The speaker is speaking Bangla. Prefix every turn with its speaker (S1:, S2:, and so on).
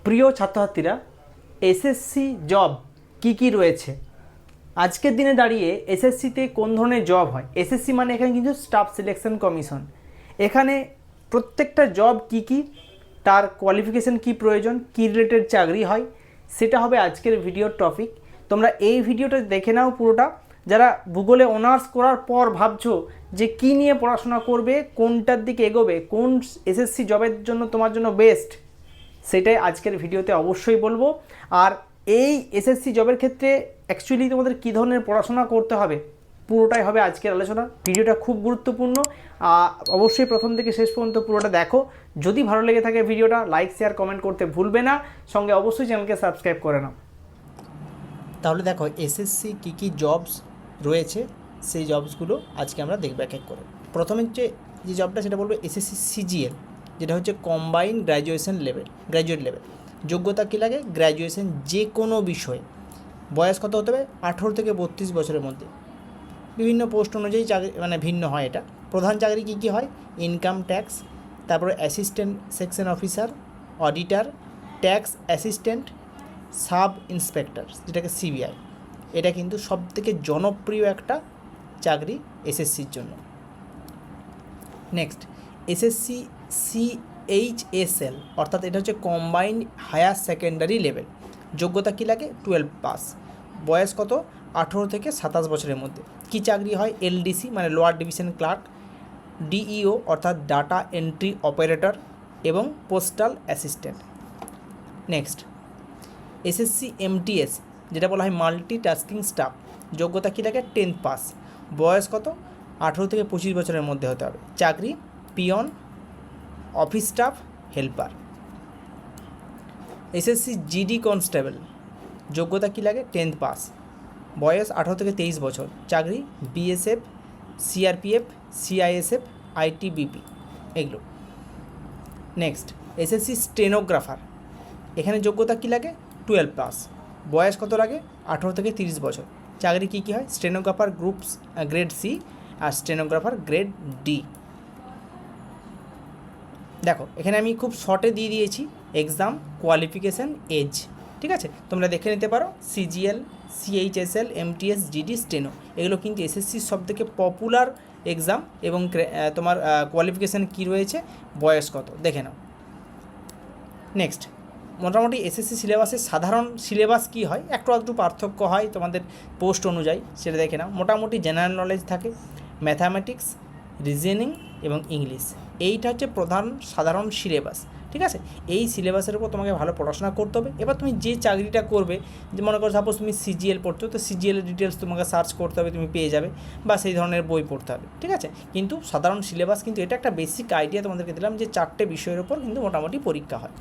S1: প্রিয় ছাত্রছাত্রীরা, এসএসসি জব কি রয়েছে, আজকের দিনে দাঁড়িয়ে এসএসসিতে কোন ধরনের জব হয়। এসএসসি মানে এখানে কিন্তু স্টাফ সিলেকশন কমিশন। এখানে প্রত্যেকটা জব কি তার কোয়ালিফিকেশান কি প্রয়োজন, কী রিলেটেড চাকরি হয়, সেটা হবে আজকের ভিডিওর টপিক। তোমরা এই ভিডিওটা দেখে নাও পুরোটা। যারা ভূগোলে অনার্স করার পর ভাবছো যে কী নিয়ে পড়াশোনা করবে, কোনটার দিকে এগোবে, কোন এসএসসি জবের জন্য তোমার জন্য বেস্ট, সেটাই আজকের ভিডিওতে অবশ্যই বলবো। আর এই এসএসসি জবের ক্ষেত্রে অ্যাকচুয়ালি তোমাদের কী ধরনের পড়াশোনা করতে হবে, পুরোটাই হবে আজকের আলোচনা। ভিডিওটা খুব গুরুত্বপূর্ণ, অবশ্যই প্রথম থেকে শেষ পর্যন্ত পুরোটা দেখো। যদি ভালো লেগে থাকে ভিডিওটা লাইক শেয়ার কমেন্ট করতে ভুলবে না, সঙ্গে অবশ্যই চ্যানেলকে সাবস্ক্রাইব করে নাও। তাহলে দেখো এসএসসি কী জবস রয়েছে, সেই জবসগুলো আজকে আমরা দেখব এক এক করে। প্রথমে যে জবটা সেটা বলবো এসএসসি সিজিএল, যেটা হচ্ছে কম্বাইন্ড গ্র্যাজুয়েট লেভেল। যোগ্যতা কী লাগে? গ্র্যাজুয়েশন যে কোনো বিষয়ে। বয়স কত হতে হবে? 18 থেকে 32 বছরের মধ্যে। বিভিন্ন পোস্ট অনুযায়ী চাকরি মানে ভিন্ন হয় এটা। প্রধান চাকরি কী হয়? ইনকাম ট্যাক্স, তারপরে assistant section officer, auditor, tax assistant, sub inspector, যেটাকে সিবিআই। এটা কিন্তু সবথেকে জনপ্রিয় একটা চাকরি এসএসসির জন্য। নেক্সট, এসএসসি সিএইচএসএল, অর্থাৎ এটা হচ্ছে কম্বাইন্ড হায়ার সেকেন্ডারি লেভেল। যোগ্যতা কী লাগে? 12 পাস। বয়স কত? 18 থেকে 27 বছরের মধ্যে। কী চাকরি হয়? এলডিসি মানে লোয়ার ডিভিশন ক্লার্ক, ডিইও অর্থাৎ ডাটা এন্ট্রি অপারেটর এবং postal assistant. Next, SSC MTS, যেটা বলা হয় মাল্টি টাস্কিং স্টাফ। যোগ্যতা কী লাগে? 10 পাস। বয়স কত? 18 থেকে 25 বছরের মধ্যে হতে হবে। চাকরি peon, office staff, helper. SSC GD constable, যোগ্যতা কী লাগে? 10th pass. বয়স 18 থেকে 23 বছর। চাকরি বিএসএফ, সিআরপিএফ, সিআইএসএফ, আইটিবিপি, এগুলো। নেক্সট, এসএসসি স্টেনোগ্রাফার, এখানে যোগ্যতা কী লাগে? 12 পাস। বয়স কত লাগে? 18 থেকে 30 বছর। চাকরি কী হয়? স্টেনোগ্রাফার গ্রেড সি আর স্টেনোগ্রাফার গ্রেড ডি। দেখো এখানে আমি খুব শর্টে দিয়ে দিয়েছি এক্সাম, কোয়ালিফিকেশান, এজ। ঠিক আছে, তোমরা দেখে নিতে পারো। CGL, CHSL, MTS, GD, steno, এগুলো কিন্তু এসএসসির সবথেকে পপুলার এক্সাম। এবং তোমার কোয়ালিফিকেশান কী রয়েছে, বয়স কত, দেখে নাও। নেক্সট, মোটামুটি এসএসসি সিলেবাসের সাধারণ সিলেবাস কী হয়, একটু আধটু পার্থক্য হয় তোমাদের পোস্ট অনুযায়ী, সেটা দেখে নাও। মোটামুটি জেনারেল নলেজ থাকে, ম্যাথামেটিক্স, রিজনিং এবং ইংলিশ। এইটা হচ্ছে প্রধান সাধারণ সিলেবাস। ঠিক আছে, এই সিলেবাসের উপর তোমাকে ভালো পড়াশোনা করতে হবে। এবার তুমি যে চাকরিটা করবে, যে মনে করো সাপোজ তুমি সিজিএল পড়ছো, তো সিজিএলের ডিটেলস তোমাকে সার্চ করতে হবে, তুমি পেয়ে যাবে, বা সেই ধরনের বই পড়তে হবে। ঠিক আছে, কিন্তু সাধারণ সিলেবাস কিন্তু এটা একটা বেসিক আইডিয়া তোমাদেরকে দিলাম যে 4টে বিষয়ের উপর কিন্তু মোটামুটি পরীক্ষা হয়।